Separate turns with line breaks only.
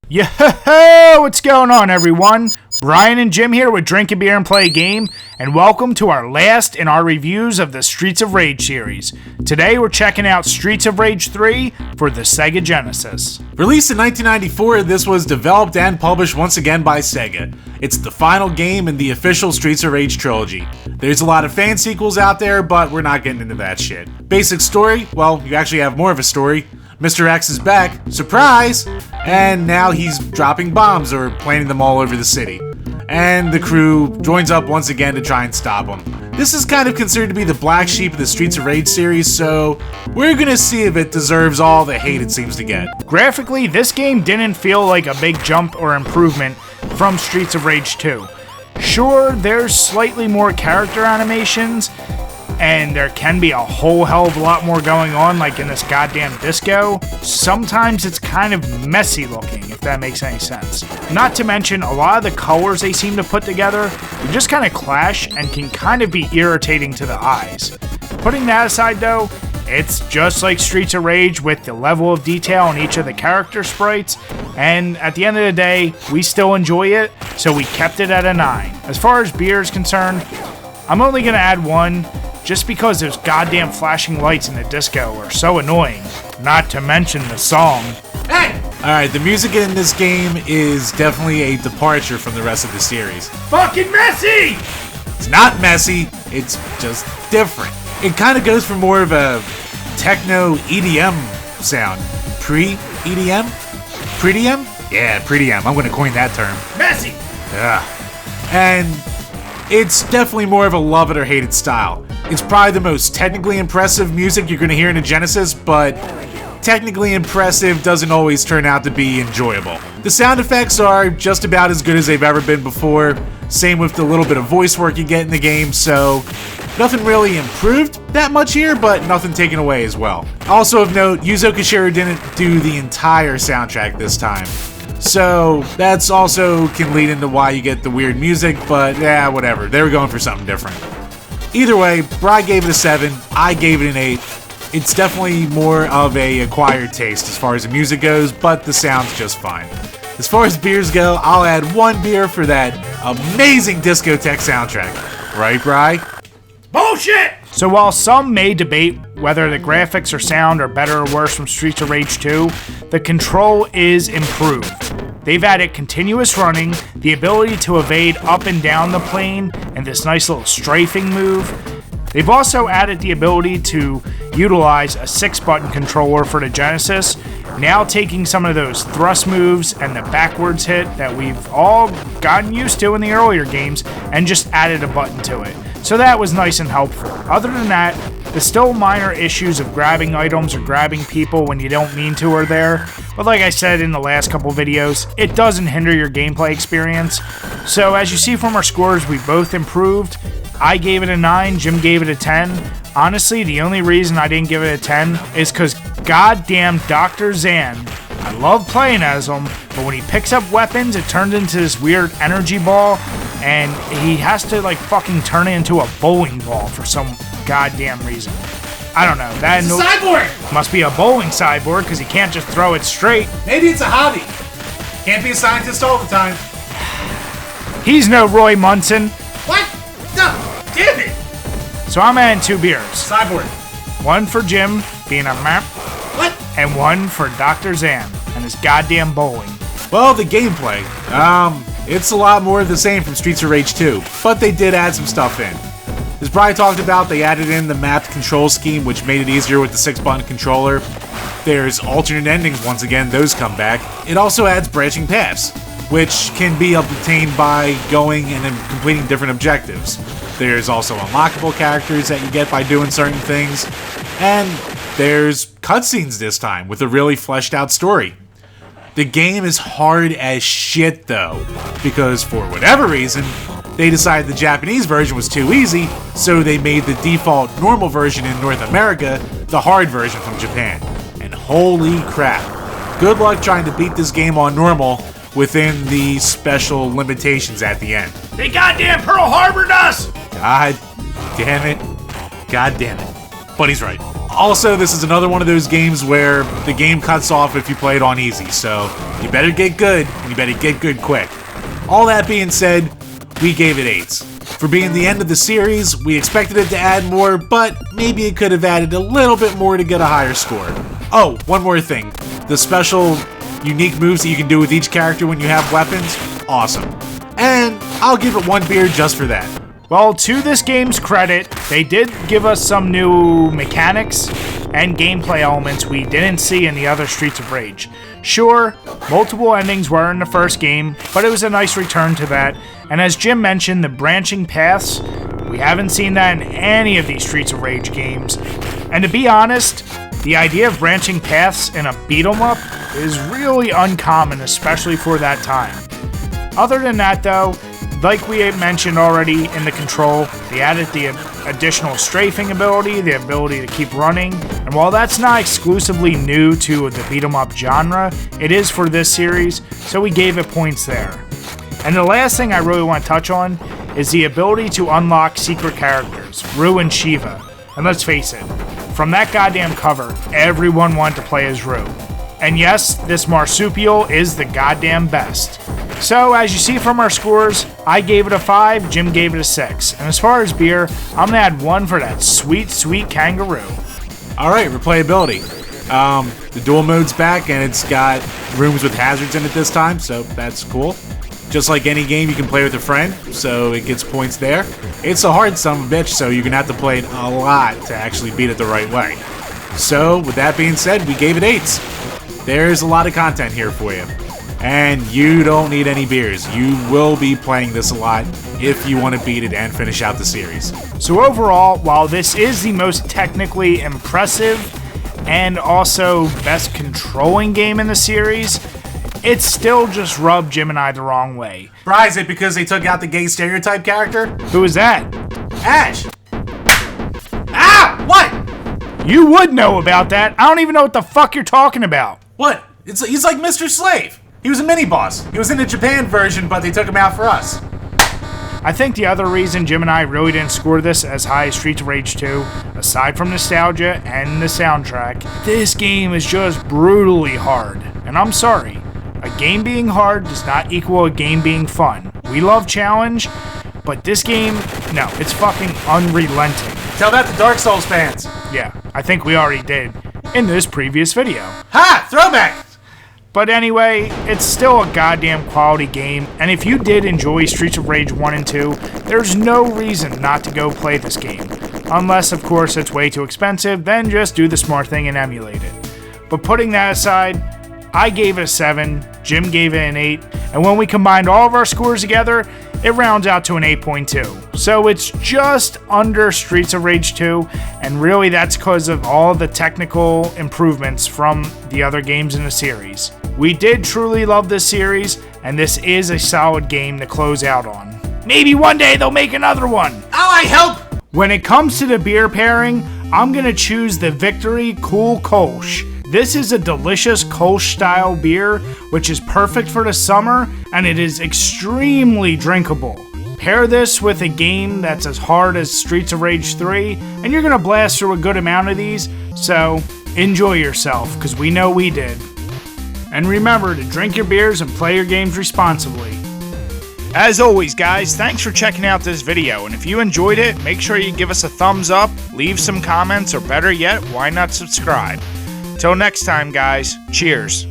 Yo, what's going on, everyone? Brian and Jim here with Drink a Beer and Play a Game, and welcome to our last in our reviews of the Streets of Rage series. Today we're checking out Streets of Rage 3 for the Sega Genesis.
Released in 1994, this was developed and published once again by Sega. It's the final game in the official Streets of Rage trilogy. There's a lot of fan sequels out there, but we're not getting into that shit. Basic story, well, you actually have more of a story. Mr. X is back, surprise! And now he's dropping bombs or planting them all over the city. And the crew joins up once again to try and stop him. This is kind of considered to be the black sheep of the Streets of Rage series, so we're gonna see if it deserves all the hate it seems to get.
Graphically, this game didn't feel like a big jump or improvement from Streets of Rage 2. Sure, there's slightly more character animations, and there can be a whole hell of a lot more going on, like in this goddamn disco. Sometimes it's kind of messy looking, if that makes any sense. Not to mention, a lot of the colors they seem to put together, they just kind of clash and can kind of be irritating to the eyes. Putting that aside though, it's just like Streets of Rage with the level of detail on each of the character sprites, and at the end of the day, we still enjoy it, so we kept it at a 9. As far as beer is concerned, I'm only going to add 1, just because those goddamn flashing lights in the disco are so annoying. Not to mention the song.
Hey! Alright, the music in this game is definitely a departure from the rest of the series.
Fucking messy!
It's not messy, it's just different. It kind of goes for more of a techno EDM sound. Pre-EDM? Pretty-M? Yeah, Pretty-M. I'm gonna coin that term.
Messy!
Yeah. And it's definitely more of a love it or hate it style. It's probably the most technically impressive music you're going to hear in a Genesis, but technically impressive doesn't always turn out to be enjoyable. The sound effects are just about as good as they've ever been before, same with the little bit of voice work you get in the game, so nothing really improved that much here, but nothing taken away as well. Also of note, Yuzo Koshiro didn't do the entire soundtrack this time. So that's also can lead into why you get the weird music, but yeah, whatever. They were going for something different. Either way, Bri gave it a 7, I gave it an 8. It's definitely more of a acquired taste as far as the music goes, but the sound's just fine. As far as beers go, I'll add 1 beer for that amazing discotheque soundtrack. Right, Bri?
Bullshit! So while some may debate whether the graphics or sound are better or worse from Streets of Rage 2, the control is improved. They've added continuous running, the ability to evade up and down the plane, and this nice little strafing move. They've also added the ability to utilize a 6-button controller for the Genesis, now taking some of those thrust moves and the backwards hit that we've all gotten used to in the earlier games and just added a button to it. So that was nice and helpful. Other than that, the still minor issues of grabbing items or grabbing people when you don't mean to are there, but like I said in the last couple videos, it doesn't hinder your gameplay experience. So as you see from our scores, we both improved. I gave it a 9, Jim gave it a 10. Honestly, the only reason I didn't give it a 10 is because goddamn Dr. Zan. I love playing as him, but when he picks up weapons, it turns into this weird energy ball, and he has to like fucking turn it into a bowling ball for some goddamn reason. I don't know. That
It's a cyborg!
Must be a bowling cyborg because he can't just throw it straight.
Maybe it's a hobby. Can't be a scientist all the time.
He's no Roy Munson.
What? No, damn it!
So I'm adding 2 beers.
Cyborg.
1 for Jim, being a map,
What?
and 1 for Dr. Zan and his goddamn bowling.
Well, the gameplay. It's a lot more of the same from Streets of Rage 2, but they did add some stuff in. As Brian talked about, they added in the mapped control scheme, which made it easier with the 6-button controller. There's alternate endings once again, those come back. It also adds branching paths, which can be obtained by going and then completing different objectives. There's also unlockable characters that you get by doing certain things, and there's cutscenes this time with a really fleshed out story. The game is hard as shit though, because for whatever reason, they decided the Japanese version was too easy, so they made the default normal version in North America the hard version from Japan. And holy crap, good luck trying to beat this game on normal within the special limitations at the end.
They goddamn Pearl Harbored us!
God damn it. God damn it. But he's right. Also, this is another one of those games where the game cuts off if you play it on easy, so you better get good, and you better get good quick. All that being said, we gave it 8s. For being the end of the series, we expected it to add more, but maybe it could have added a little bit more to get a higher score. Oh, one more thing. The special, unique moves that you can do with each character when you have weapons, awesome. And I'll give it 1 beer just for that.
Well, to this game's credit, they did give us some new mechanics and gameplay elements we didn't see in the other Streets of Rage. Sure, multiple endings were in the first game, but it was a nice return to that. And as Jim mentioned, the branching paths, we haven't seen that in any of these Streets of Rage games. And to be honest, the idea of branching paths in a beat-em-up is really uncommon, especially for that time. Other than that though, like we had mentioned already in the control, they added the additional strafing ability, the ability to keep running, and while that's not exclusively new to the beat-em-up genre, it is for this series, so we gave it points there. And the last thing I really want to touch on is the ability to unlock secret characters, Rue and Shiva. And let's face it, from that goddamn cover, everyone wanted to play as Rue. And yes, this marsupial is the goddamn best. So, as you see from our scores, I gave it a 5, Jim gave it a 6. And as far as beer, I'm gonna add 1 for that sweet, sweet kangaroo.
Alright, replayability. The dual mode's back, and it's got rooms with hazards in it this time, so that's cool. Just like any game, you can play with a friend, so it gets points there. It's a hard son of a bitch, so you're gonna have to play it a lot to actually beat it the right way. So, with that being said, we gave it 8s. There's a lot of content here for you. And you don't need any beers. You will be playing this a lot if you want to beat it and finish out the series.
So overall, while this is the most technically impressive and also best controlling game in the series, it still just rubbed Jim and I the wrong way.
Why is it because they took out the gay stereotype character?
Who is that?
Ash! Ah! What?
You would know about that. I don't even know what the fuck you're talking about.
What? He's like Mr. Slave. He was a mini-boss. He was in the Japan version, but they took him out for us.
I think the other reason Jim and I really didn't score this as high as Streets of Rage 2, aside from nostalgia and the soundtrack, this game is just brutally hard. And I'm sorry, a game being hard does not equal a game being fun. We love challenge, but this game, no, it's fucking unrelenting.
Tell that to Dark Souls fans.
Yeah, I think we already did in this previous video.
Ha! Throwback!
But anyway, it's still a goddamn quality game, and if you did enjoy Streets of Rage 1 and 2, there's no reason not to go play this game. Unless, of course, it's way too expensive, then just do the smart thing and emulate it. But putting that aside, I gave it a 7, Jim gave it an 8, and when we combined all of our scores together, it rounds out to an 8.2. So it's just under Streets of Rage 2, and really that's because of all the technical improvements from the other games in the series. We did truly love this series, and this is a solid game to close out on. Maybe one day they'll make another one.
Oh, I hope!
When it comes to the beer pairing, I'm gonna choose the Victory Cool Kolsch. This is a delicious Kolsch-style beer, which is perfect for the summer, and it is extremely drinkable. Pair this with a game that's as hard as Streets of Rage 3, and you're gonna blast through a good amount of these, so enjoy yourself, because we know we did. And remember to drink your beers and play your games responsibly. As always, guys, thanks for checking out this video, and if you enjoyed it, make sure you give us a thumbs up, leave some comments, or better yet, why not subscribe? Till next time, guys, cheers.